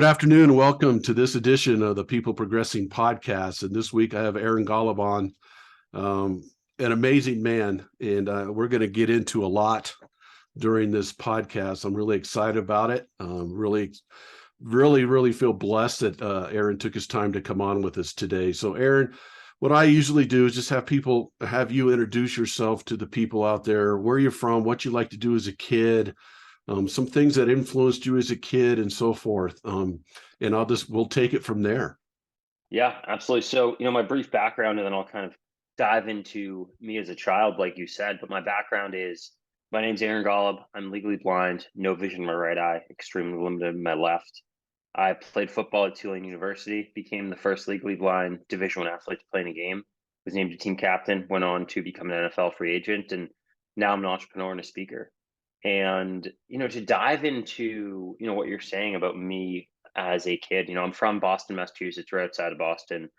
Good afternoon. Welcome to this edition of the People Progressing podcast. And this week I have Aaron Golub on, an amazing man. And we're going to get into a lot during this podcast. I'm really excited about it. Really feel blessed that Aaron took his time to come on with us today. So, Aaron, what I usually do is just have you introduce yourself to the people out there, where you're from, what you like to do as a kid, some things that influenced you as a kid and so forth. And we'll take it from there. Yeah, absolutely. So, my brief background, and then I'll kind of dive into me as a child, like you said. But my background is my name's Aaron Golub. I'm legally blind, no vision in my right eye, extremely limited in my left. I played football at Tulane University, became the first legally blind Division I athlete to play in a game, was named a team captain, went on to become an NFL free agent, and now I'm an entrepreneur and a speaker. And, to dive into, what you're saying about me as a kid, I'm from Boston, Massachusetts, right outside of Boston.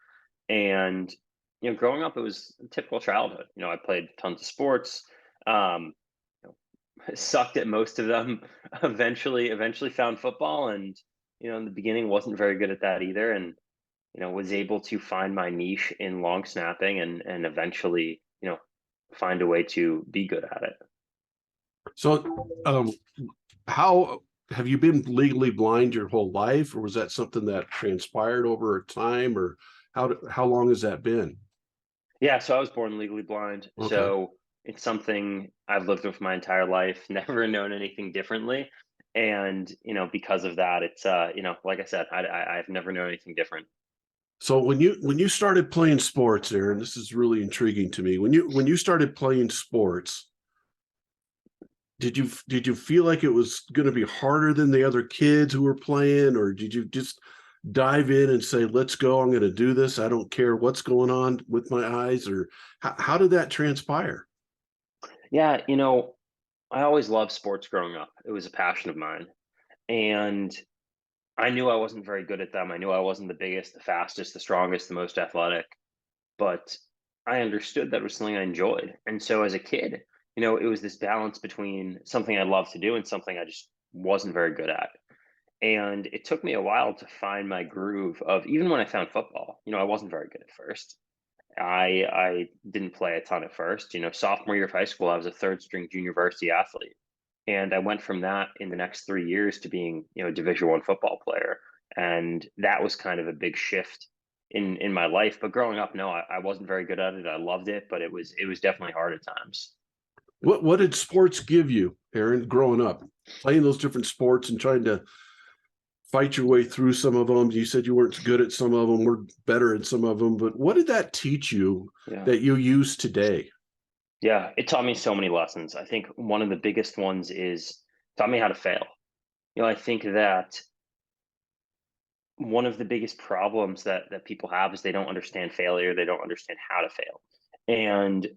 And, growing up, it was a typical childhood. I played tons of sports, um, sucked at most of them, eventually found football. And, in the beginning wasn't very good at that either. And, was able to find my niche in long snapping and eventually, find a way to be good at it. So, how have you been legally blind your whole life, or was that something that transpired over time, or how long has that been? Yeah, so I was born legally blind. Okay. So it's something I've lived with my entire life, never known anything differently. And, because of that, it's like I said, I've never known anything different. So when you started playing sports, Aaron, this is really intriguing to me. When you started playing sports, did you feel like it was going to be harder than the other kids who were playing, or did you just dive in and say, let's go, I'm going to do this, I don't care what's going on with my eyes? Or how did that transpire? Yeah, I always loved sports growing up. It was a passion of mine. And I knew I wasn't very good at them. I knew I wasn't the biggest, the fastest, the strongest, the most athletic, but I understood that it was something I enjoyed. And so as a kid, it was this balance between something I loved to do and something I just wasn't very good at. And it took me a while to find my groove of, even when I found football, I wasn't very good at first. I didn't play a ton at first. Sophomore year of high school, I was a third string junior varsity athlete. And I went from that in the next 3 years to being, a Division I football player. And that was kind of a big shift in my life. But growing up, no, I wasn't very good at it. I loved it, but it was definitely hard at times. What did sports give you, Aaron, growing up, playing those different sports and trying to fight your way through some of them? You said you weren't good at some of them, were better at some of them, but what did that teach you Yeah. that you use today? Yeah. It taught me so many lessons. I think one of the biggest ones is taught me how to fail. I think that one of the biggest problems that people have is they don't understand failure. They don't understand how to fail. And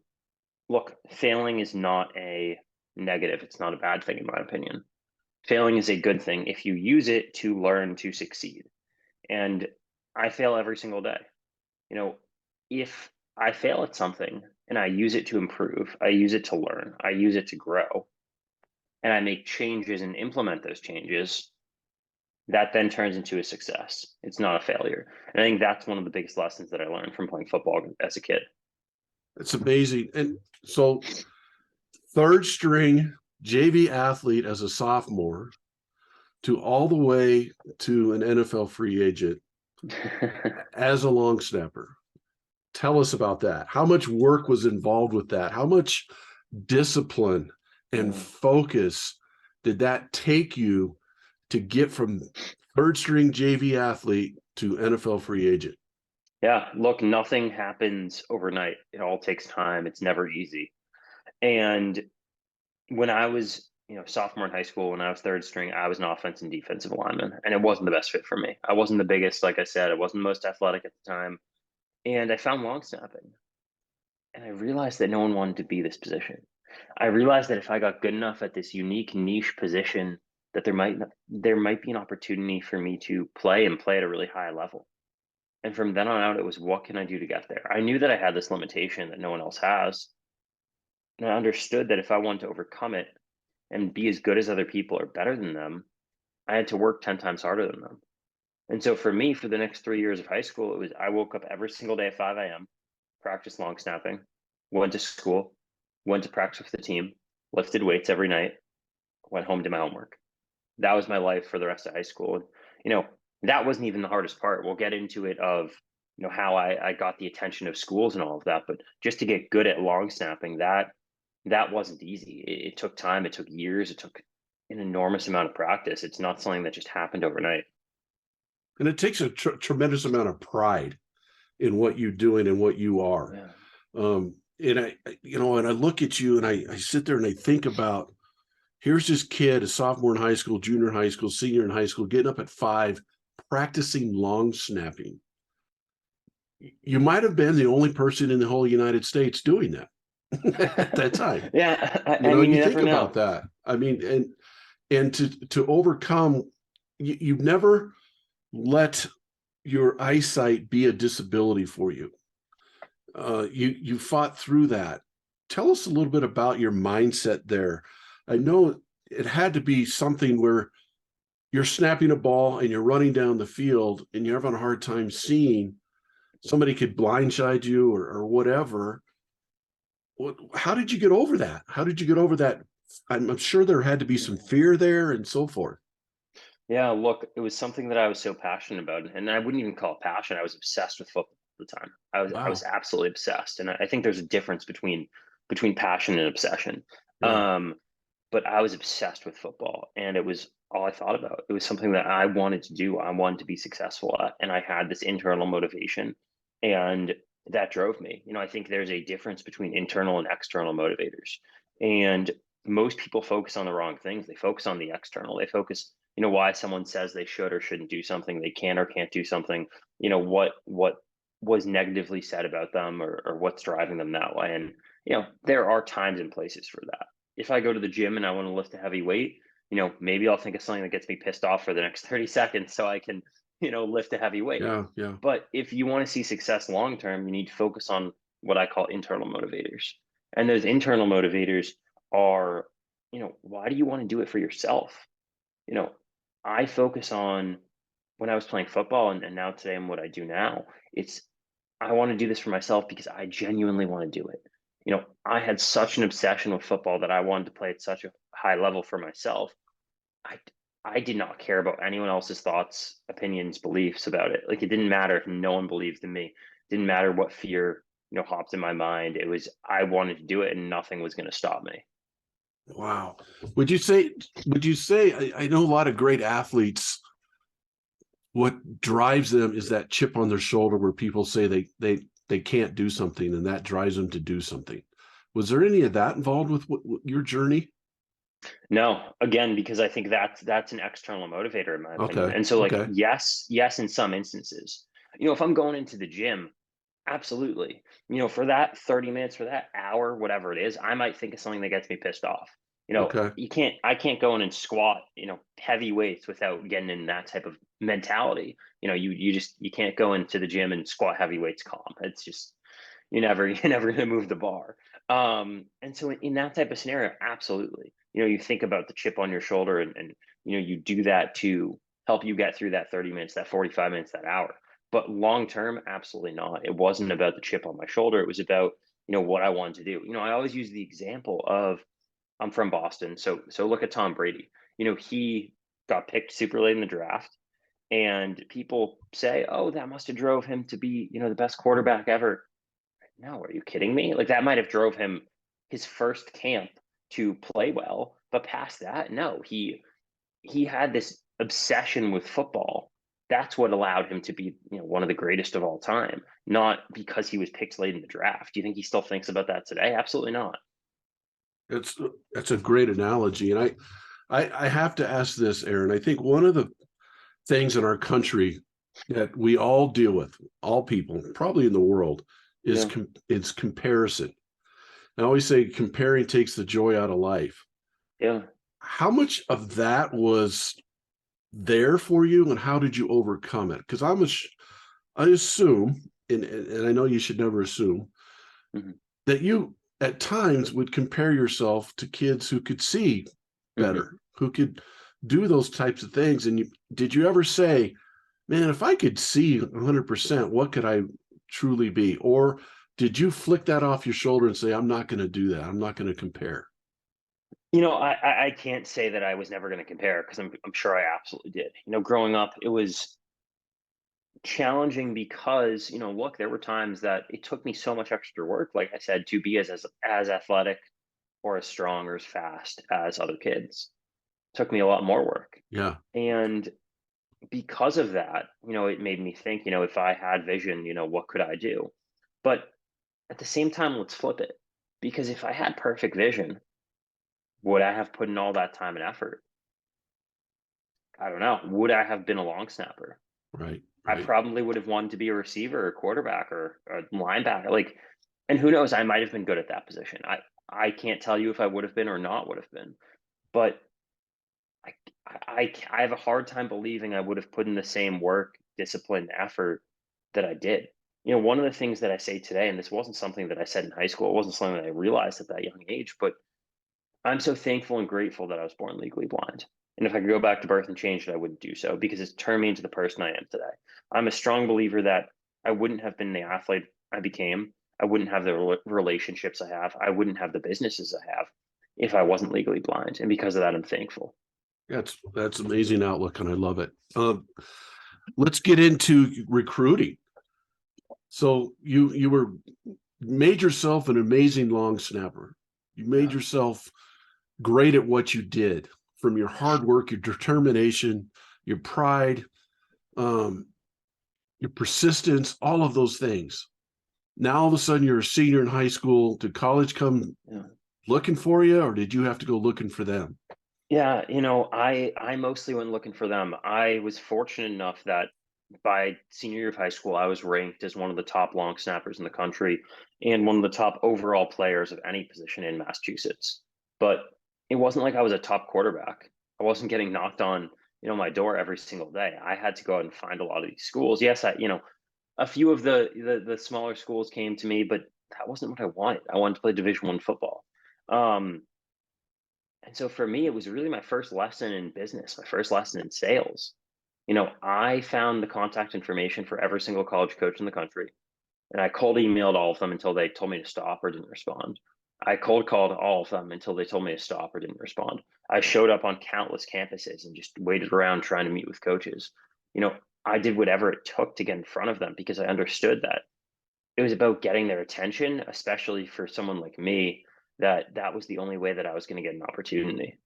look, failing is not a negative. It's not a bad thing, in my opinion. Failing is a good thing if you use it to learn to succeed. And I fail every single day. You know, if I fail at something and I use it to improve, I use it to learn, I use it to grow, and I make changes and implement those changes, that then turns into a success. It's not a failure. And I think that's one of the biggest lessons that I learned from playing football as a kid. It's amazing. And so, third string JV athlete as a sophomore to all the way to an NFL free agent as a long snapper. Tell us about that. How much work was involved with that? How much discipline and Yeah. focus did that take you to get from third string JV athlete to NFL free agent? Yeah, look, nothing happens overnight. It all takes time. It's never easy. And when I was, sophomore in high school, when I was third string, I was an offense and defensive lineman, and it wasn't the best fit for me. I wasn't the biggest, like I said, I wasn't the most athletic at the time. And I found long snapping, and I realized that no one wanted to be this position. I realized that if I got good enough at this unique niche position, that there might be an opportunity for me to play and play at a really high level. And from then on out, it was, what can I do to get there? I knew that I had this limitation that no one else has. And I understood that if I wanted to overcome it and be as good as other people or better than them, I had to work 10 times harder than them. And so for me, for the next 3 years of high school, it was I woke up every single day at 5 a.m., practiced long snapping, went to school, went to practice with the team, lifted weights every night, went home, did my homework. That was my life for the rest of high school. And, you know, that wasn't even the hardest part. We'll get into it of, how I got the attention of schools and all of that. But just to get good at long snapping, that wasn't easy. It took time. It took years. It took an enormous amount of practice. It's not something that just happened overnight. And it takes a tremendous amount of pride in what you're doing and what you are. Yeah. And and I look at you and I sit there and I think about, here's this kid, a sophomore in high school, junior in high school, senior in high school, getting up at 5, practicing long snapping. You might have been the only person in the whole United States doing that at that time. Yeah. I mean, You you think never know. about that. I mean, and to overcome, you've never let your eyesight be a disability for you. You fought through that. Tell us a little bit about your mindset there. I know it had to be something where you're snapping a ball and you're running down the field and you're having a hard time seeing. Somebody could blindside you or whatever. How did you get over that? How did you get over that? I'm sure there had to be some fear there and so forth. Yeah, look, it was something that I was so passionate about, and I wouldn't even call it passion. I was obsessed with football at the time. I was Wow. absolutely obsessed, and I think there's a difference between passion and obsession. Yeah. Um, but I was obsessed with football, and it was all I thought about. It was something that I wanted to do. I wanted to be successful at, and I had this internal motivation, and that drove me. I think there's a difference between internal and external motivators, and most people focus on the wrong things. They focus on the external. They focus, why someone says they should or shouldn't do something, they can or can't do something, what was negatively said about them, or what's driving them that way. And there are times and places for that. If I go to the gym and I want to lift a heavy weight, maybe I'll think of something that gets me pissed off for the next 30 seconds so I can, lift a heavy weight. Yeah. Yeah. But if you want to see success long term, you need to focus on what I call internal motivators. And those internal motivators are, why do you want to do it for yourself? You know, I focus on when I was playing football, and now today and what I do now, it's I want to do this for myself because I genuinely want to do it. I had such an obsession with football that I wanted to play at such a high level for myself. I I did not care about anyone else's thoughts, opinions, beliefs about it. Like, it didn't matter if no one believed in me. It didn't matter what fear, hopped in my mind. It was I wanted to do it and nothing was going to stop me. Wow. Would you say I know a lot of great athletes, what drives them is that chip on their shoulder where people say they can't do something and that drives them to do something. Was there any of that involved with what your journey? No, again, because I think that's an external motivator in my opinion. Okay. And so, like, Okay. yes, in some instances, if I'm going into the gym, absolutely. For that 30 minutes, for that hour, whatever it is, I might think of something that gets me pissed off. Okay. I can't go in and squat, heavy weights without getting in that type of mentality. You can't go into the gym and squat heavy weights calm. It's just, you're never going to move the bar. And so in that type of scenario, absolutely. You think about the chip on your shoulder, and you do that to help you get through that 30 minutes, that 45 minutes, that hour. But long term, absolutely not. It wasn't about the chip on my shoulder. It was about, what I wanted to do. I always use the example of I'm from Boston. So look at Tom Brady. He got picked super late in the draft. And people say, oh, that must have drove him to be, the best quarterback ever. No, are you kidding me? Like, that might have drove him his first camp to play well, but past that, no. He had this obsession with football. That's what allowed him to be, one of the greatest of all time, not because he was picked late in the draft. Do you think he still thinks about that today? Absolutely not. It's that's a great analogy. And I have to ask this, Aaron. I think one of the things in our country that we all deal with, all people, probably in the world, is Yeah. it's comparison. I always say comparing takes the joy out of life. Yeah. How much of that was there for you, and how did you overcome it? Because I assume, and I know you should never assume, Hmm. that you at times would compare yourself to kids who could see Hmm. better, who could do those types of things. And did you ever say, man, if I could see 100%, what could I truly be? Or did you flick that off your shoulder and say, I'm not going to do that? I'm not going to compare. I can't say that I was never going to compare because I'm sure I absolutely did. Growing up, it was challenging because look, there were times that it took me so much extra work, like I said, to be as athletic or as strong or as fast as other kids. It took me a lot more work, Yeah. and because of that, it made me think, if I had vision, what could I do? But at the same time, let's flip it, because if I had perfect vision, would I have put in all that time and effort? I don't know. Would I have been a long snapper? Right. I Right. probably would have wanted to be a receiver or quarterback or a linebacker. Like, and who knows? I might have been good at that position. I can't tell you if I would have been or not would have been, but I I have a hard time believing I would have put in the same work, discipline, effort that I did. One of the things that I say today, and this wasn't something that I said in high school, it wasn't something that I realized at that young age, but I'm so thankful and grateful that I was born legally blind. And if I could go back to birth and change it, I wouldn't do so because it's turned me into the person I am today. I'm a strong believer that I wouldn't have been the athlete I became. I wouldn't have the relationships I have. I wouldn't have the businesses I have if I wasn't legally blind. And because of that, I'm thankful. That's amazing outlook, and I love it. Let's get into recruiting. So you were made yourself an amazing long snapper. You made Yeah. yourself great at what you did from your hard work, your determination, your pride, um, your persistence, all of those things. Now all of a sudden you're a senior in high school. Did college come Yeah. looking for you, or did you have to go looking for them? Yeah, I mostly went looking for them. I was fortunate enough that by senior year of high school, I was ranked as one of the top long snappers in the country and one of the top overall players of any position in Massachusetts. But it wasn't like I was a top quarterback. I wasn't getting knocked on, my door every single day. I had to go out and find a lot of these schools. Yes, a few of the smaller schools came to me, but that wasn't what I wanted. I wanted to play Division I football. Um, and so for me, it was really my first lesson in business, my first lesson in sales. I found the contact information for every single college coach in the country, and I cold emailed all of them until they told me to stop or didn't respond. I cold called all of them until they told me to stop or didn't respond. I showed up on countless campuses and just waited around trying to meet with coaches. You know, I did whatever it took to get in front of them because I understood that it was about getting their attention, especially for someone like me, that was the only way that I was going to get an opportunity.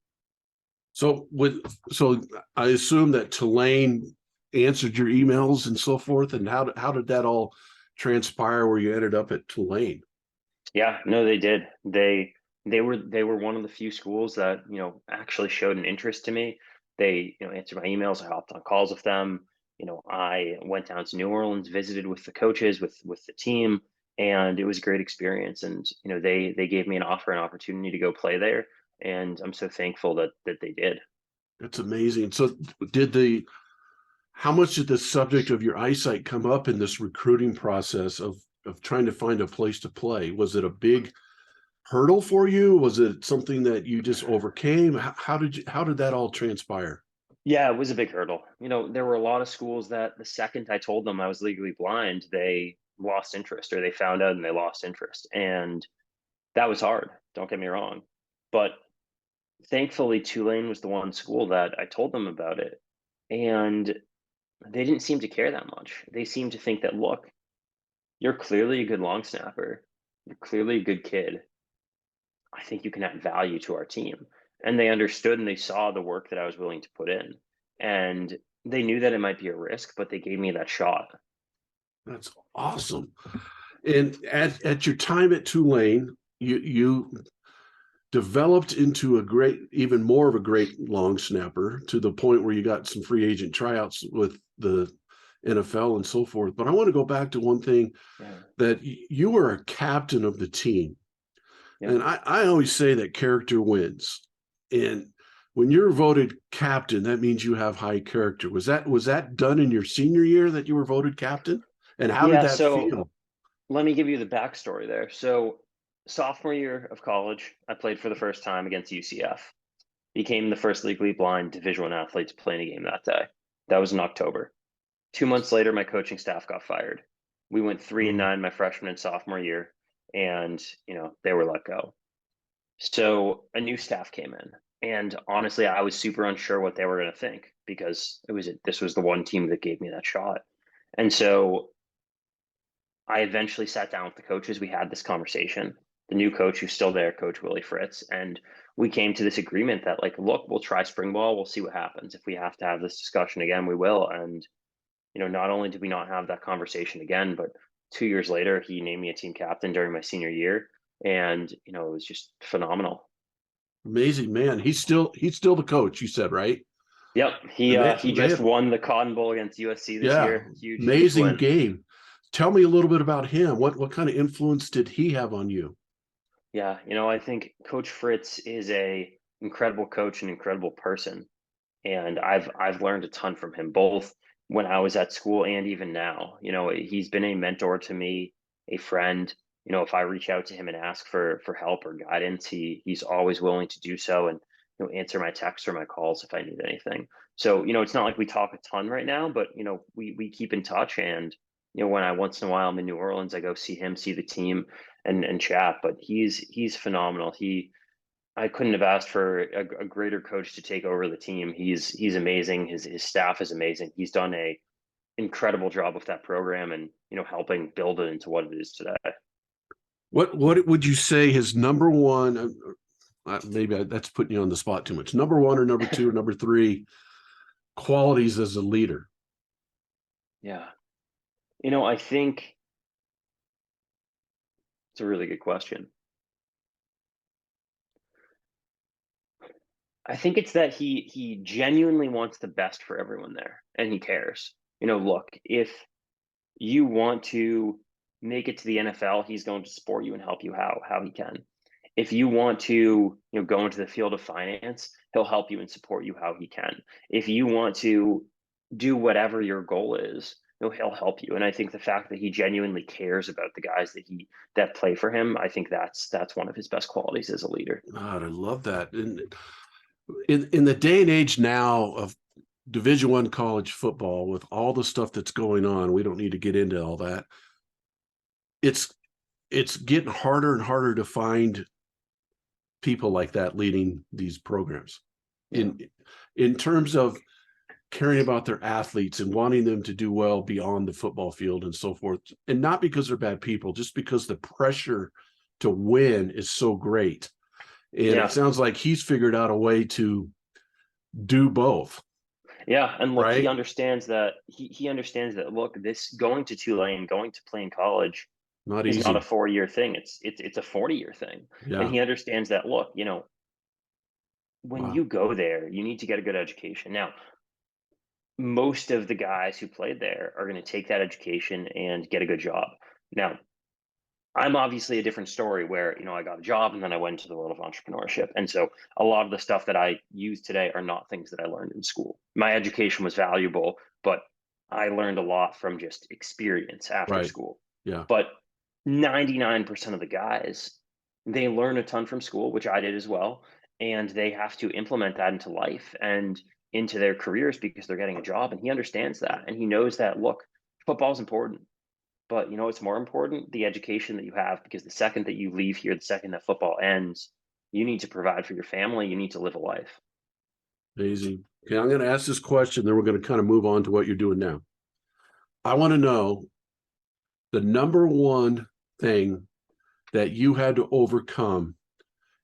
So I assume that Tulane answered your emails and so forth. And how did that all transpire where you ended up at Tulane? Yeah, no, they did. They were one of the few schools that, actually showed an interest to me. They, answered my emails. I hopped on calls with them. I went down to New Orleans, visited with the coaches, with the team, and it was a great experience. And, they gave me an offer, an opportunity to go play there. And I'm so thankful that they did. That's amazing. So did the how much did the subject of your eyesight come up in this recruiting process of trying to find a place to play? Was it a big hurdle for you? Was it something that you just overcame? How did that all transpire? Yeah, it was a big hurdle. There were a lot of schools that the second I told them I was legally blind, they lost interest or they found out and they lost interest. And that was hard. Don't get me wrong. But thankfully, Tulane was the one school that I told them about it. And they didn't seem to care that much. They seemed to think that, look, you're clearly a good long snapper. You're clearly a good kid. I think you can add value to our team. And they understood and they saw the work that I was willing to put in. And they knew that it might be a risk, but they gave me that shot. That's awesome. And at your time at Tulane, you developed into a great, even more of a great long snapper to the point where you got some free agent tryouts with the NFL and so forth. But I want to go back to one thing Yeah. that you were a captain of the team. Yeah. And I always say that character wins. And when you're voted captain, that means you have high character. Was that done in your senior year that you were voted captain? And how did Yeah. that So feel? let me give you the backstory there. So, sophomore year of college, I played for the first time against UCF. Became the first legally blind Division I athlete to play in a game that day. That was in October. 2 months later, my coaching staff got fired. We went 3-9 my freshman and sophomore year, and they were let go. So a new staff came in, and honestly, I was super unsure what they were going to think because this was the one team that gave me that shot. And so I eventually sat down with the coaches. We had this conversation. The new coach who's still there, Coach Willie Fritz, and we came to this agreement that, like, look, we'll try spring ball. We'll see what happens. If we have to have this discussion again, we will. And not only did we not have that conversation again, but 2 years later, he named me a team captain during my senior year, and it was just phenomenal. Amazing, man. He's still the coach, you said, right? Yep, he And he just won the Cotton Bowl against USC this yeah, year. Huge amazing win. game. Tell me a little bit about him. What kind of influence did he have on you? Yeah, I think Coach Fritz is a incredible coach, an incredible person, and I've learned a ton from him, both when I was at school and even now. He's been a mentor to me, a friend. If I reach out to him and ask for help or guidance, he's always willing to do so, and answer my texts or my calls if I need anything. So it's not like we talk a ton right now, but we keep in touch. And when I once in a while I'm in New Orleans, I go see him, see the team, and chat. But he's phenomenal. I couldn't have asked for a greater coach to take over the team. He's amazing. His staff is amazing. He's done a incredible job with that program, and helping build it into what it is today. What would you say his number one? Maybe that's putting you on the spot too much. Number one or number two or number three qualities as a leader? Yeah, I think it's a really good question. I think it's that he genuinely wants the best for everyone there, and he cares. Look, if you want to make it to the NFL, he's going to support you and help you how he can. If you want to go into the field of finance, he'll help you and support you how he can. If you want to do whatever your goal is, he'll help you. And I think the fact that he genuinely cares about the guys that play for him, I think that's one of his best qualities as a leader. God, I love that. And in the day and age now of Division I college football, with all the stuff that's going on, we don't need to get into all that. It's getting harder and harder to find people like that leading these programs. Yeah. In terms of caring about their athletes and wanting them to do well beyond the football field and so forth. And not because they're bad people, just because the pressure to win is so great. And it sounds like he's figured out a way to do both. Yeah, and look, right? he understands that. He understands that. Look, this going to Tulane, going to play in college, Not is easy. not a 4-year thing. It's a 40-year thing. Yeah. And he understands that. Look, when Wow. you go there, you need to get a good education. Now, most of the guys who played there are going to take that education and get a good job. Now, I'm obviously a different story where, I got a job and then I went into the world of entrepreneurship. And so a lot of the stuff that I use today are not things that I learned in school. My education was valuable, but I learned a lot from just experience after school. Yeah. But 99% of the guys, they learn a ton from school, which I did as well. And they have to implement that into life and into their careers because they're getting a job. And he understands that. And he knows that, look, football is important. But what's more important? The education that you have, because the second that you leave here, the second that football ends, you need to provide for your family. You need to live a life. Amazing. Okay, I'm going to ask this question, then we're going to kind of move on to what you're doing now. I want to know the number one thing that you had to overcome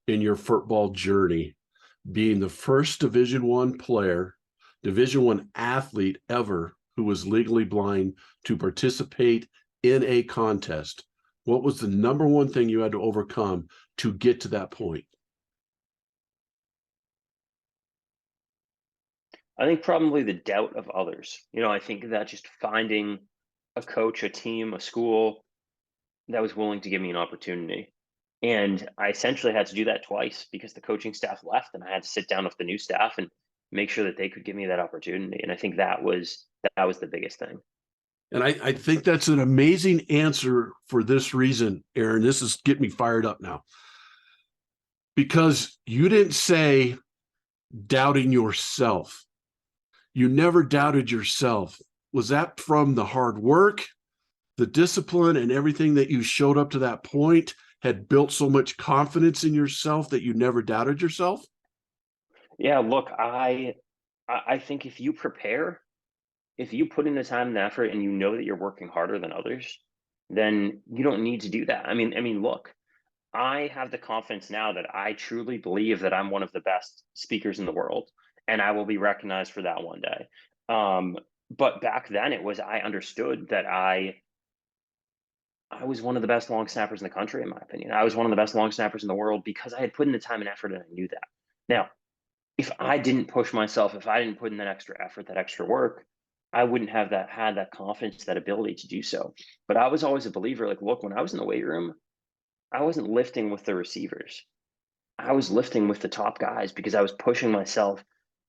in your football journey, being the first Division I player, Division I athlete ever who was legally blind to participate in a contest. What was the number one thing you had to overcome to get to that point? I think probably the doubt of others. I think that just finding a coach, a team, a school that was willing to give me an opportunity. And I essentially had to do that twice because the coaching staff left, and I had to sit down with the new staff and make sure that they could give me that opportunity. And I think that was the biggest thing. And I think that's an amazing answer for this reason, Aaron. This is getting me fired up now. Because you didn't say doubting yourself. You never doubted yourself. was that from the hard work, the discipline, and everything that you showed up to that point had built so much confidence in yourself that you never doubted yourself? Yeah, look, I think if you prepare, if you put in the time and effort and you know that you're working harder than others, then you don't need to do that. I mean, look, I have the confidence now that I truly believe that I'm one of the best speakers in the world, and I will be recognized for that one day. Um, but back then, it was I understood that I was one of the best long snappers in the country, in my opinion. I was one of the best long snappers in the world because I had put in the time and effort, and I knew that. Now, if I didn't push myself, if I didn't put in that extra effort, that extra work, I wouldn't have had that confidence, that ability to do so. But I was always a believer. Like, look, when I was in the weight room, I wasn't lifting with the receivers. I was lifting with the top guys because I was pushing myself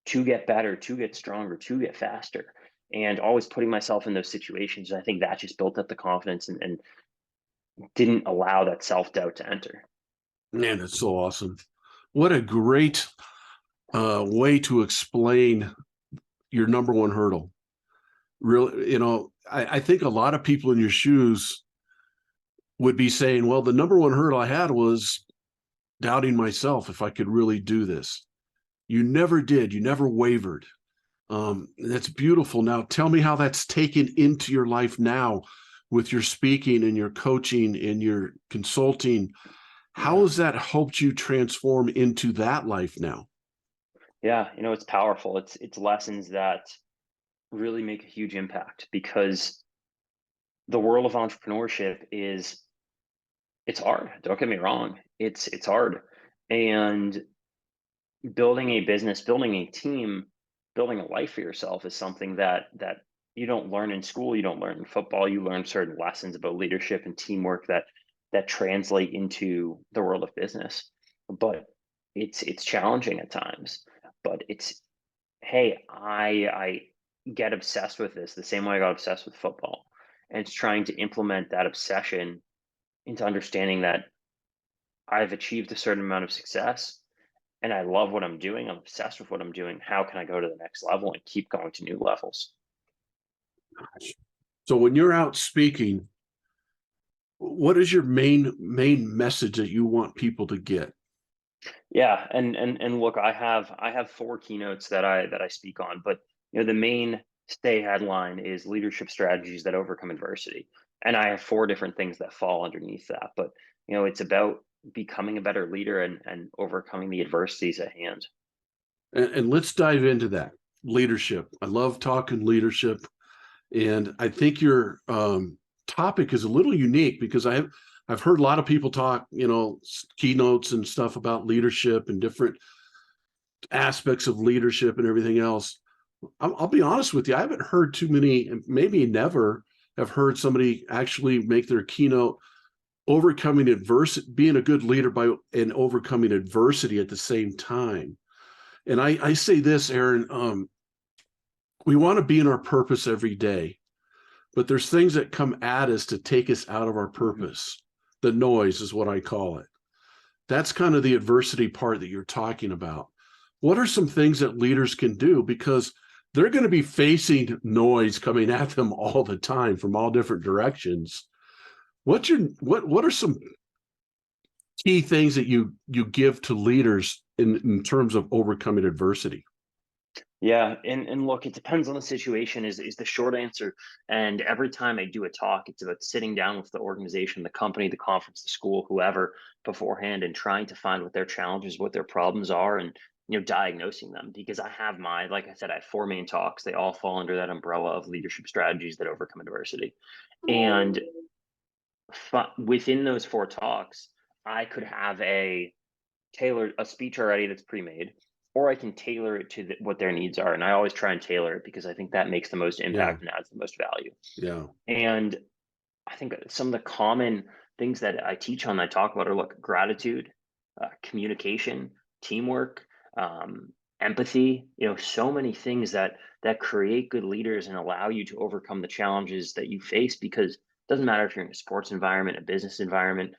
to get better, to get stronger, to get faster, and always putting myself in those situations. I think that just built up the confidence and didn't allow that self doubt to enter. Man, that's so awesome. What a great way to explain your number one hurdle. Really, I think a lot of people in your shoes would be saying, well, the number one hurdle I had was doubting myself if I could really do this. You never did. You never wavered. That's beautiful. Now, tell me how that's taken into your life now with your speaking and your coaching and your consulting. How Yeah. has that helped you transform into that life now? Yeah, it's powerful. It's lessons that really make a huge impact because the world of entrepreneurship is it's hard. Don't get me wrong. It's hard. And building a business, building a team, building a life for yourself is something that you don't learn in school, you don't learn in football, you learn certain lessons about leadership and teamwork that translate into the world of business. But it's challenging at times. But it's hey, I get obsessed with this the same way I got obsessed with football. And it's trying to implement that obsession into understanding that I've achieved a certain amount of success and I love what I'm doing. I'm obsessed with what I'm doing. How can I go to the next level and keep going to new levels? So when you're out speaking, what is your main message that you want people to get? Yeah, and look, I have four keynotes that I speak on, but the main stay headline is leadership strategies that overcome adversity. And I have four different things that fall underneath that. But it's about becoming a better leader and overcoming the adversities at hand. And let's dive into that leadership. I love talking leadership. And I think your topic is a little unique because I've heard a lot of people talk, keynotes and stuff about leadership and different aspects of leadership and everything else. I'll be honest with you, I haven't heard too many, and maybe never have heard somebody actually make their keynote overcoming adversity, being a good leader by and overcoming adversity at the same time. And I say this, Aaron, we want to be in our purpose every day, but there's things that come at us to take us out of our purpose. The noise is what I call it. That's kind of the adversity part that you're talking about. What are some things that leaders can do? Because they're going to be facing noise coming at them all the time from all different directions. What are some key things that you give to leaders in terms of overcoming adversity? Yeah, and look, it depends on the situation is the short answer. And every time I do a talk, it's about sitting down with the organization, the company, the conference, the school, whoever beforehand and trying to find what their challenges, what their problems are and diagnosing them because like I said, I have four main talks. They all fall under that umbrella of leadership strategies that overcome adversity. And within those four talks, I could have a speech already that's pre-made, or I can tailor it to what their needs are. And I always try and tailor it because I think that makes the most Yeah, impact and adds the most value. yeah. And I think some of the common things that I teach on, I talk about are look, gratitude, communication, teamwork, empathy. So many things that create good leaders and allow you to overcome the challenges that you face. Because it doesn't matter if you're in a sports environment, a business environment,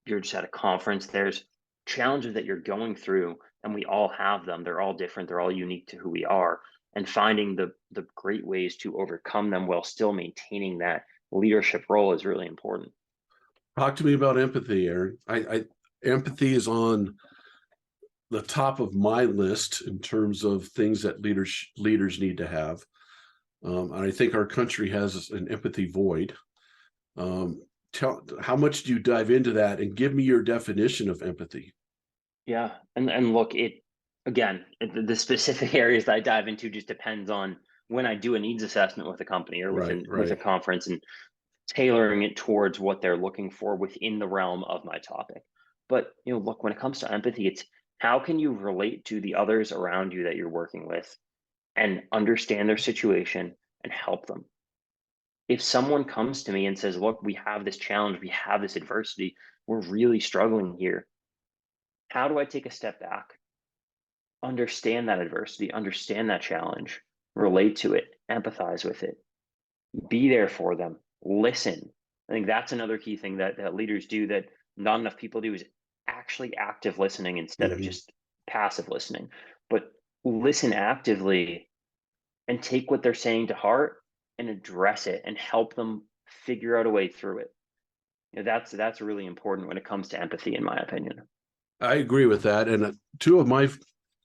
you're just at a conference, there's challenges that you're going through and we all have them. They're all different. They're all unique to who we are. and finding the great ways to overcome them while still maintaining that leadership role is really important. Talk to me about empathy, Aaron. Empathy is on the top of my list in terms of things that leaders need to have. And I think our country has an empathy void. How much do you dive into that, and give me your definition of empathy? Yeah, and look, the specific areas that I dive into just depends on when I do a needs assessment with a company or Right, with a right. conference, and tailoring it towards what they're looking for within the realm of my topic. But look, when it comes to empathy, it's how can you relate to the others around you that you're working with and understand their situation and help them. If someone comes to me and says, look, we have this challenge, we have this adversity, we're really struggling here. How do I take a step back, understand that adversity, understand that challenge, relate to it, empathize with it, be there for them, listen. I think that's another key thing that leaders do that not enough people do, is actually active listening instead of Mhm. just passive listening. But listen actively and take what they're saying to heart and address it and help them figure out a way through it. That's really important when it comes to empathy, in my opinion. I agree with that. And two of my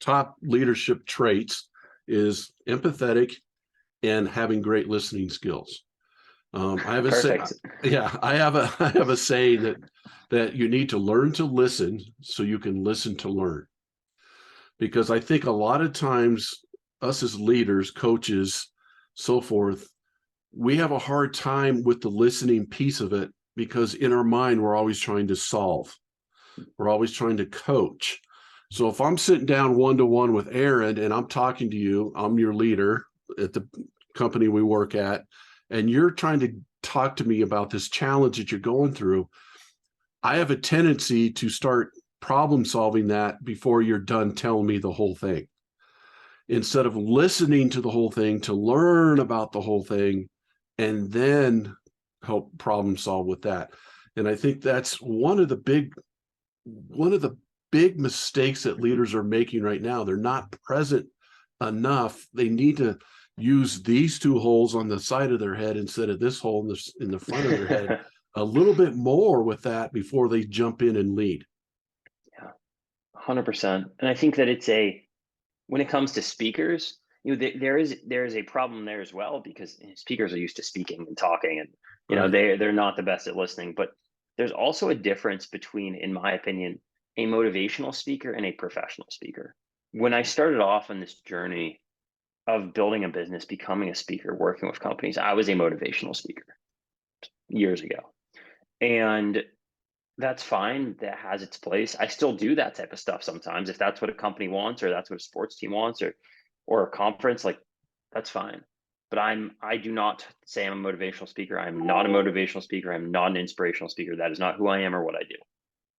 top leadership traits is empathetic and having great listening skills. I have a say, Perfect. yeah, I have a saying that you need to learn to listen so you can listen to learn. Because I think a lot of times us as leaders, coaches, so forth, we have a hard time with the listening piece of it, because in our mind we're always trying to solve. We're always trying to coach. So if I'm sitting down one-to-one with Aaron and I'm talking to you, I'm your leader at the company we work at, and you're trying to talk to me about this challenge that you're going through, I have a tendency to start problem solving that before you're done telling me the whole thing, instead of listening to the whole thing to learn about the whole thing and then help problem solve with that. And I think that's one of the big mistakes that leaders are making right now. They're not present enough. They need to use these two holes on the side of their head instead of this hole in the front of their head Yeah, a little bit more with that before they jump in and lead. 100%. And I think that when it comes to speakers, there is a problem there as well, because speakers are used to speaking and talking, and Right. they're not the best at listening. But there's also a difference between, in my opinion, a motivational speaker and a professional speaker. When I started off on this journey of building a business, becoming a speaker, working with companies, I was a motivational speaker years ago. And that's fine. That has its place. I still do that type of stuff sometimes if that's what a company wants, or that's what a sports team wants, or a conference, like that's fine. But I do not say I'm a motivational speaker. I'm not a motivational speaker. I'm not an inspirational speaker. That is not who I am or what I do.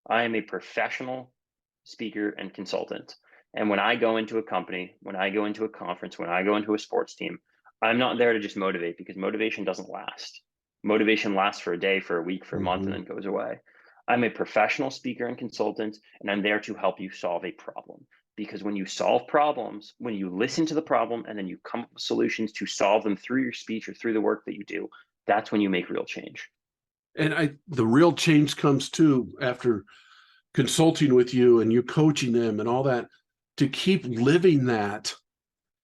I am a professional speaker and consultant. And when I go into a company, when I go into a conference, when I go into a sports team, I'm not there to just motivate, because motivation doesn't last. Motivation lasts for a day, for a week, for a month, and Mm-hmm. then goes away. I'm a professional speaker and consultant, and I'm there to help you solve a problem. Because when you solve problems, when you listen to the problem and then you come up with solutions to solve them through your speech or through the work that you do, that's when you make real change. And the real change comes too after consulting with you and you coaching them and all that, to keep living that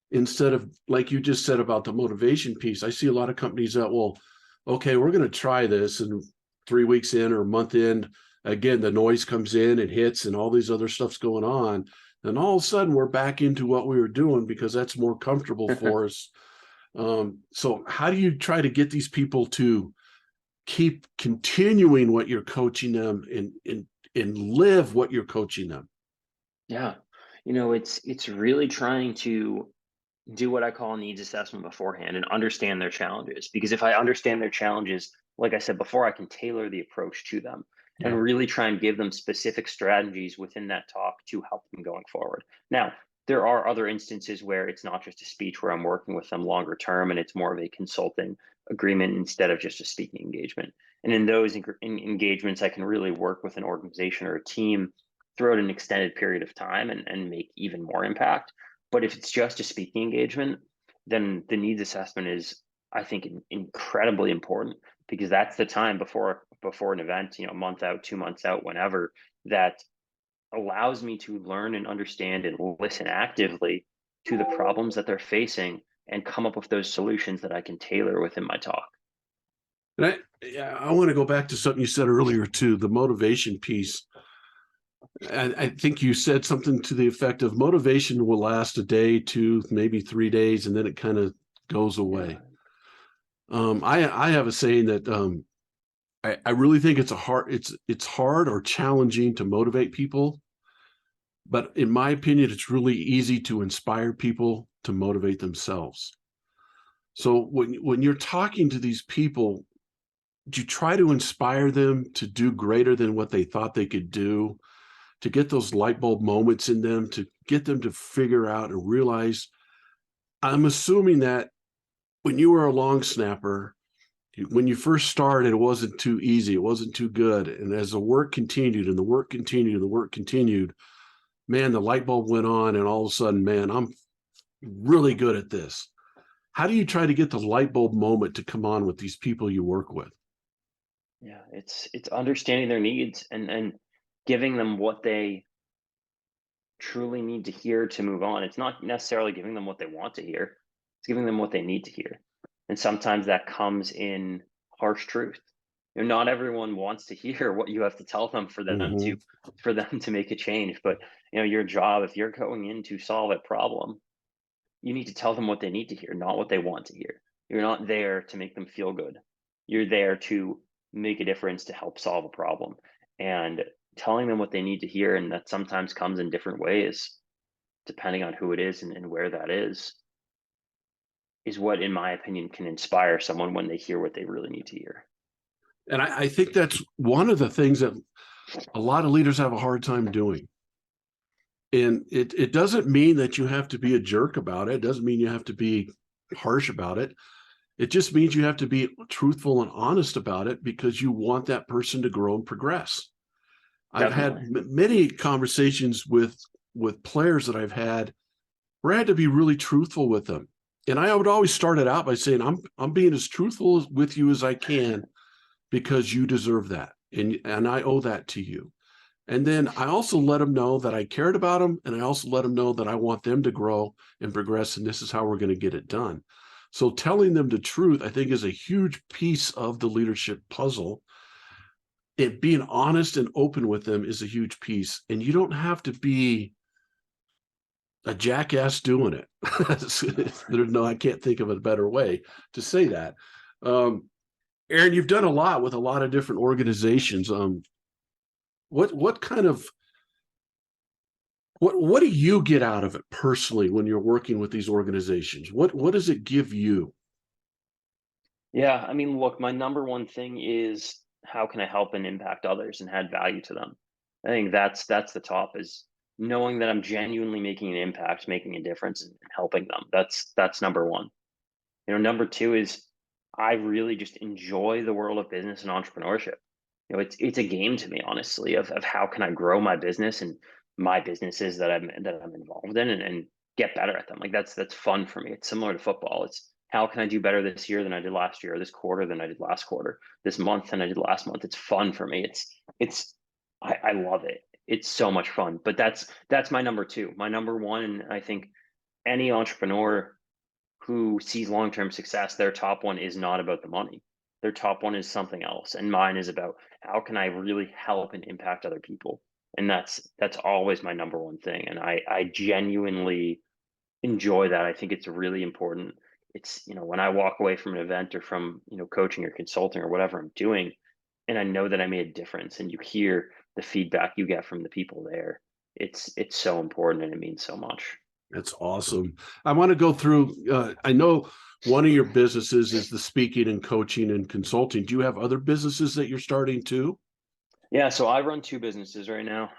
instead of, like you just said about the motivation piece. I see a lot of companies that will, okay, we're going to try this, and 3 weeks in or a month in, again, the noise comes in and hits and all these other stuff's going on. And all of a sudden we're back into what we were doing because that's more comfortable for us. So how do you try to get these people to keep continuing what you're coaching them and live what you're coaching them? Yeah. It's really trying to do what I call a needs assessment beforehand and understand their challenges. Because if I understand their challenges, like I said before, I can tailor the approach to them Yeah. and really try and give them specific strategies within that talk to help them going forward. Now, there are other instances where it's not just a speech, where I'm working with them longer term and it's more of a consulting agreement instead of just a speaking engagement. And in those engagements, I can really work with an organization or a team throughout an extended period of time and make even more impact. But if it's just a speaking engagement, then the needs assessment is, I think, incredibly important, because that's the time before an event, a month out, 2 months out, whenever, that allows me to learn and understand and listen actively to the problems that they're facing and come up with those solutions that I can tailor within my talk. And I want to go back to something you said earlier too, the motivation piece. And I think you said something to the effect of motivation will last a day, 2, maybe 3 days, and then it kind of goes away. I have a saying that I really think it's hard or challenging to motivate people, but in my opinion, it's really easy to inspire people to motivate themselves. So when you're talking to these people, do you try to inspire them to do greater than what they thought they could do, to get those light bulb moments in them, to get them to figure out and realize? I'm assuming that when you were a long snapper, when you first started, it wasn't too easy, it wasn't too good. And as the work continued and the work continued and the work continued, man, the light bulb went on, and all of a sudden, man, I'm really good at this. How do you try to get the light bulb moment to come on with these people you work with? Yeah, it's understanding their needs and giving them what they truly need to hear to move on. It's not necessarily giving them what they want to hear. It's giving them what they need to hear. And sometimes that comes in harsh truth. Not everyone wants to hear what you have to tell them Mhm. for them to make a change. But your job, if you're going in to solve a problem, you need to tell them what they need to hear, not what they want to hear. You're not there to make them feel good. You're there to make a difference, to help solve a problem. And telling them what they need to hear, and that sometimes comes in different ways, depending on who it is and where that is what, in my opinion, can inspire someone when they hear what they really need to hear. And I think that's one of the things that a lot of leaders have a hard time doing. And it doesn't mean that you have to be a jerk about it. It doesn't mean you have to be harsh about it. It just means you have to be truthful and honest about it, because you want that person to grow and progress. I've had Definitely. many conversations with players that I've had where I had to be really truthful with them. And I would always start it out by saying, I'm being as truthful with you as I can, because you deserve that. And I owe that to you. And then I also let them know that I cared about them. And I also let them know that I want them to grow and progress. And this is how we're going to get it done. So telling them the truth, I think, is a huge piece of the leadership puzzle. It being honest and open with them is a huge piece. And you don't have to be a jackass doing it. There's no, I can't think of a better way to say that. Um, Aaron, you've done a lot with a lot of different organizations. What kind of what do you get out of it personally when you're working with these organizations? What does it give you? Yeah, I mean, look, my number one thing is, how can I help and impact others and add value to them? I think that's the top, is knowing that I'm genuinely making an impact, making a difference, and helping them. That's number one. Number two is, I really just enjoy the world of business and entrepreneurship. It's a game to me, honestly, of how can I grow my business and my businesses that I'm involved in, and get better at them. Like, that's fun for me. It's similar to football. It's, how can I do better this year than I did last year, or this quarter than I did last quarter, this month than I did last month. It's fun for me. I love it. It's so much fun. But that's my number two. My number one, and I think any entrepreneur who sees long-term success, their top one is not about the money. Their top one is something else. And mine is about, how can I really help and impact other people? And that's always my number one thing. And I genuinely enjoy that. I think it's really important. It's, when I walk away from an event, or from, coaching or consulting or whatever I'm doing, and I know that I made a difference, and you hear the feedback you get from the people there, it's so important, and it means so much. That's awesome. I want to go through. I know one of your businesses is the speaking and coaching and consulting. Do you have other businesses that you're starting too? Yeah, so I run two businesses right now.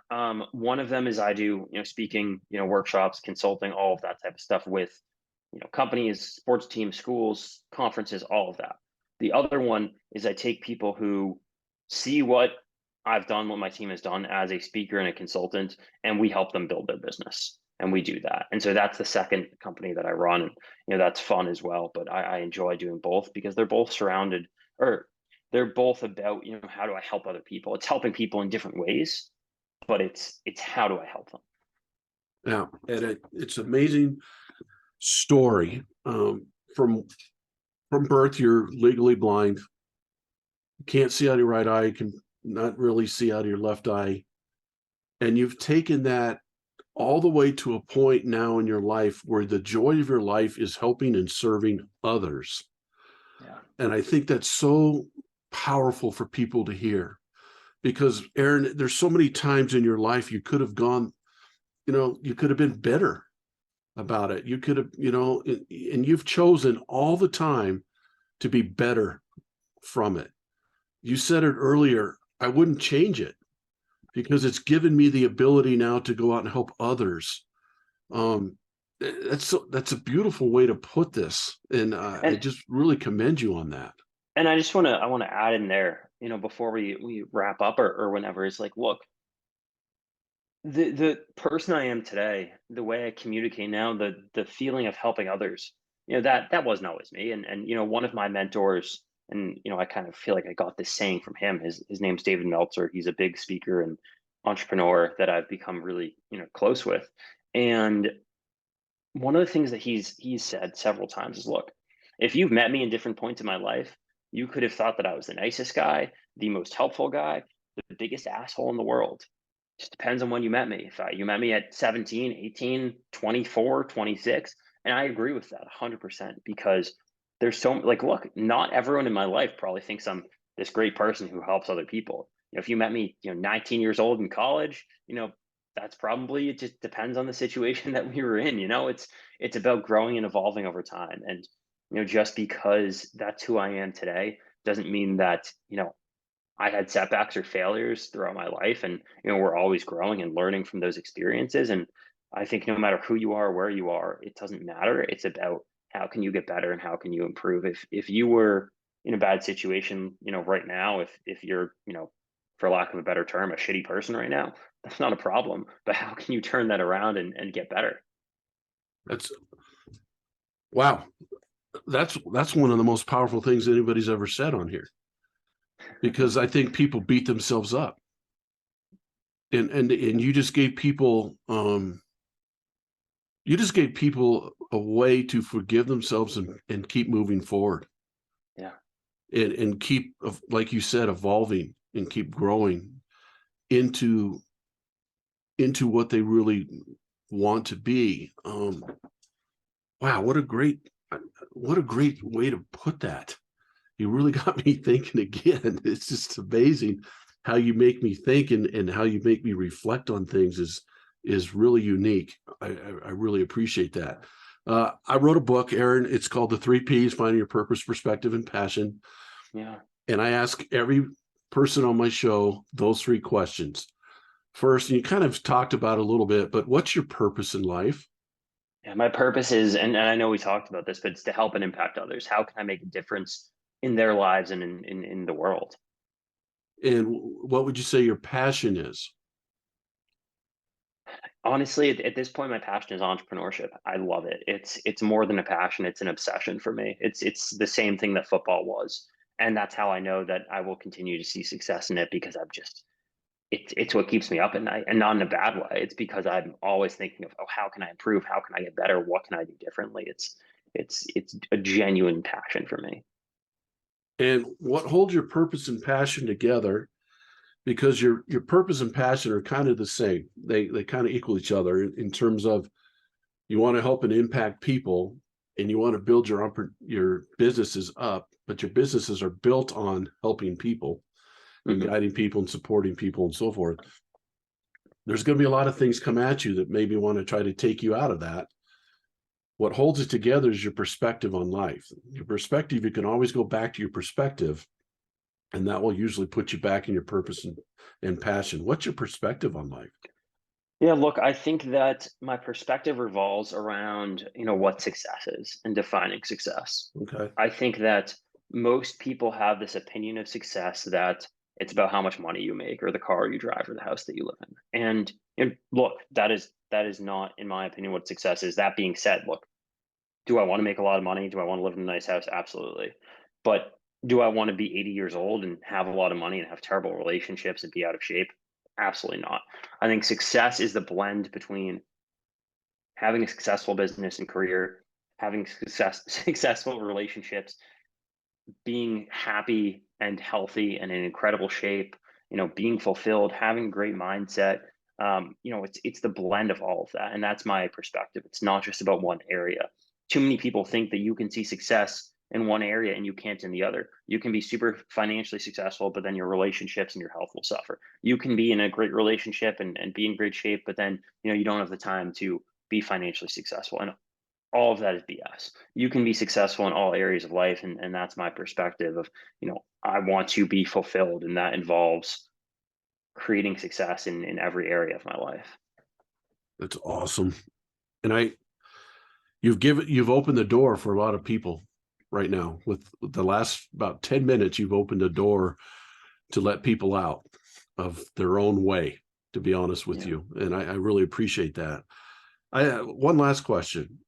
One of them is, I do, speaking, workshops, consulting, all of that type of stuff with, companies, sports teams, schools, conferences, all of that. The other one is, I take people who see what I've done, what my team has done as a speaker and a consultant, and we help them build their business. and we do that. And so that's the second company that I run, and that's fun as well. But I enjoy doing both because they're both surrounded, or they're both about how do I help other people. It's helping people in different ways, but it's how do I help them. Now, and it's amazing story. From birth, you're legally blind. You can't see out of your right eye. You can not really see out of your left eye. And you've taken that all the way to a point now in your life where the joy of your life is helping and serving others. Yeah. And I think that's so powerful for people to hear, because Aaron, there's so many times in your life you could have gone, you could have been bitter about it. You could have, and you've chosen all the time to be better from it. You said it earlier, I wouldn't change it because it's given me the ability now to go out and help others. That's a beautiful way to put this, and I And just really commend you on that. and I want to add in there, before we wrap up, or whenever, is like, look, the person I am today, the way I communicate now, the feeling of helping others, that wasn't always me. And one of my mentors, and I kind of feel like I got this saying from him. His name's David Meltzer. He's a big speaker and entrepreneur that I've become really close with. And one of the things that he's said several times is, look, if you've met me in different points in my life, you could have thought that I was the nicest guy, the most helpful guy, the biggest asshole in the world. Just depends on when you met me. If you met me at 17, 18, 24, 26, and I agree with that 100%, because there's so, like, look, not everyone in my life probably thinks I'm this great person who helps other people. If you met me, 19 years old in college, that's probably, it just depends on the situation that we were in. It's about growing and evolving over time. And just because that's who I am today doesn't mean that I had setbacks or failures throughout my life. And we're always growing and learning from those experiences. And I think no matter who you are, where you are, it doesn't matter. It's about how can you get better and how can you improve. If you were in a bad situation right now, if you're for lack of a better term, a shitty person right now, that's not a problem. But how can you turn that around and get better? That's wow. That's one of the most powerful things anybody's ever said on here, because I think people beat themselves up, and you just gave people a way to forgive themselves and keep moving forward, Yeah. and keep, like you said, evolving and keep growing into what they really want to be. Wow, what a great way to put that. You really got me thinking again. It's just amazing how you make me think, and how you make me reflect on things is really unique. I really appreciate that. I wrote a book, Aaron. It's called The Three Ps: Finding Your Purpose, Perspective, and Passion. Yeah. And I ask every person on my show those three questions. First, and you kind of talked about it a little bit, but what's your purpose in life? Yeah, my purpose is, and I know we talked about this, but it's to help and impact others. How can I make a difference in their lives and in the world? And what would you say your passion is? Honestly, at this point, my passion is entrepreneurship. I love it. It's more than a passion; it's an obsession for me. It's the same thing that football was, and that's how I know that I will continue to see success in it, because it's what keeps me up at night, and not in a bad way. It's because I'm always thinking of, oh, how can I improve? How can I get better? What can I do differently? It's a genuine passion for me. And what holds your purpose and passion together? Because your purpose and passion are kind of the same. They kind of equal each other in terms of, you want to help and impact people, and you want to build your businesses up, but your businesses are built on helping people and Hmm. guiding people and supporting people and so forth. There's going to be a lot of things come at you that maybe want to try to take you out of that. What holds it together is your perspective on life. Your perspective, you can always go back to your perspective, and that will usually put you back in your purpose and passion. What's your perspective on life? Yeah, look, I think that my perspective revolves around, what success is and defining success. Okay. I think that most people have this opinion of success that It's about how much money you make or the car you drive or the house that you live in. And look, that is not, in my opinion, what success is. That being said, look, do I want to make a lot of money? Do I want to live in a nice house? Absolutely. But do I want to be 80 years old and have a lot of money and have terrible relationships and be out of shape? Absolutely not. I think success is the blend between having a successful business and career, having successful relationships, being happy and healthy and in incredible shape, being fulfilled, having a great mindset. It's the blend of all of that. And that's my perspective. It's not just about one area. Too many people think that you can see success in one area and you can't in the other. You can be super financially successful, but then your relationships and your health will suffer. You can be in a great relationship and be in great shape, but then, you don't have the time to be financially successful. And all of that is BS. You can be successful in all areas of life. And that's my perspective of, I want to be fulfilled. And that involves creating success in every area of my life. That's awesome. And you've opened the door for a lot of people right now. With the last about 10 minutes, you've opened the door to let people out of their own way, to be honest with you. And I really appreciate that. One last question.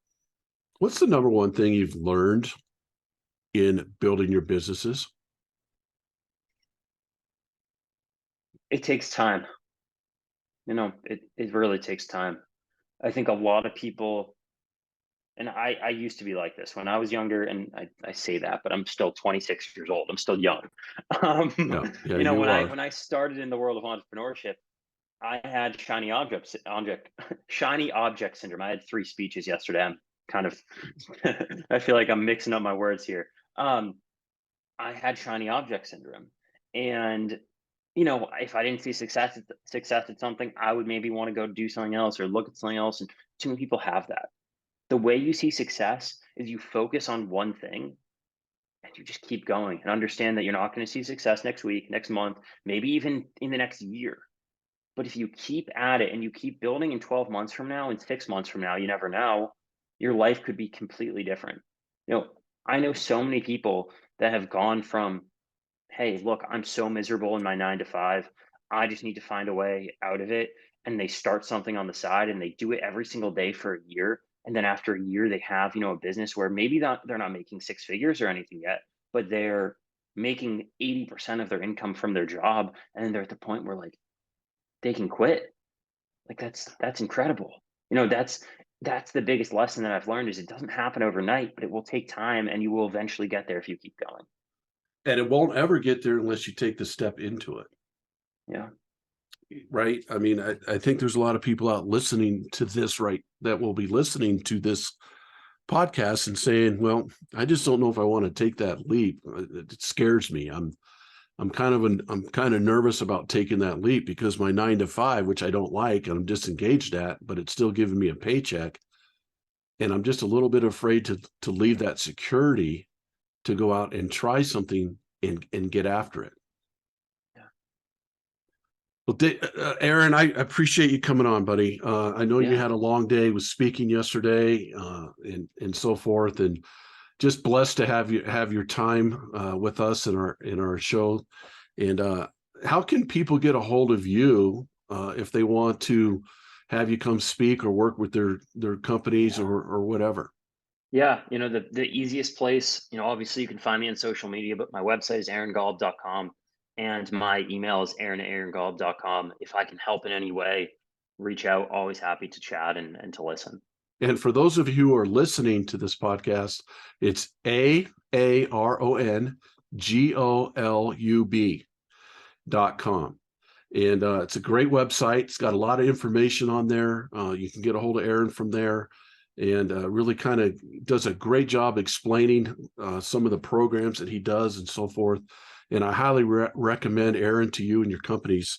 What's the number one thing you've learned in building your businesses? It takes time. It really takes time. I think a lot of people, and I used to be like this when I was younger, and I say that, but I'm still 26 years old. I'm still young. Yeah, you are. When I started in the world of entrepreneurship, I had shiny object syndrome. I had 3 speeches yesterday. I'm kind of, I feel like I'm mixing up my words here. I had shiny object syndrome, and if I didn't see success at something, I would maybe want to go do something else or look at something else. And too many people have that. The way you see success is you focus on one thing and you just keep going and understand that you're not going to see success next week, next month, maybe even in the next year. But if you keep at it and you keep building in 12 months from now and 6 months from now, you never know, your life could be completely different. I know so many people that have gone from, hey, look, I'm so miserable in my 9 to 5. I just need to find a way out of it. And they start something on the side and they do it every single day for a year. And then after a year, they have, a business where maybe they're not making 6 figures or anything yet, but they're making 80% of their income from their job. And then they're at the point where like they can quit. Like that's incredible. That's the biggest lesson that I've learned is it doesn't happen overnight, but it will take time and you will eventually get there if you keep going. And it won't ever get there unless you take the step into it. Yeah. Right. I mean, I think there's a lot of people out listening to this, right, that will be listening to this podcast and saying, well, I just don't know if I want to take that leap. It scares me. I'm kind of nervous about taking that leap because my 9 to 5, which I don't like, I'm disengaged at, but it's still giving me a paycheck. And I'm just a little bit afraid to leave that security to go out and try something and get after it. Yeah. Well, Aaron, I appreciate you coming on, buddy. I know you had a long day with speaking yesterday, and so forth, and just blessed to have your time with us in our show. And how can people get a hold of you if they want to have you come speak or work with their companies or whatever? Yeah, the easiest place, obviously you can find me on social media, but my website is aarongolub.com and my email is aaron@aarongolub.com. If I can help in any way, reach out. Always happy to chat and to listen. And for those of you who are listening to this podcast, it's AARONGOLUB.com. And it's a great website. It's got a lot of information on there. You can get a hold of Aaron from there, and really kind of does a great job explaining some of the programs that he does and so forth. And I highly recommend Aaron to you and your companies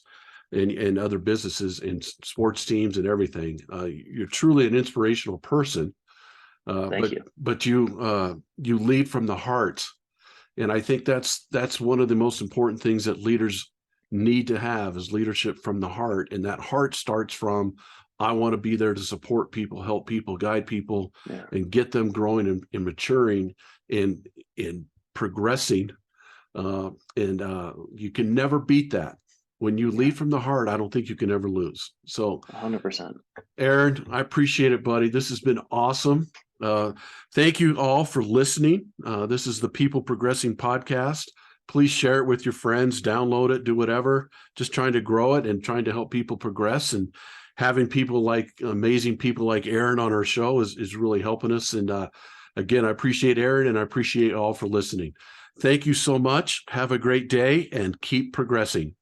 and other businesses and sports teams and everything. You're truly an inspirational person. Thank you. But you lead from the heart. And I think that's one of the most important things that leaders need to have is leadership from the heart. And that heart starts from, I want to be there to support people, help people, guide people, and get them growing and maturing and progressing And you can never beat that. When you lead from the heart, I don't think you can ever lose. So 100%. Aaron, I appreciate it, buddy. This has been awesome. Thank you all for listening. This is the People Progressing podcast. Please share it with your friends, download it, do whatever. Just trying to grow it and trying to help people progress, and having people like amazing people like Aaron on our show is really helping us. And again, I appreciate Aaron, and I appreciate all for listening. Thank you so much. Have a great day and keep progressing.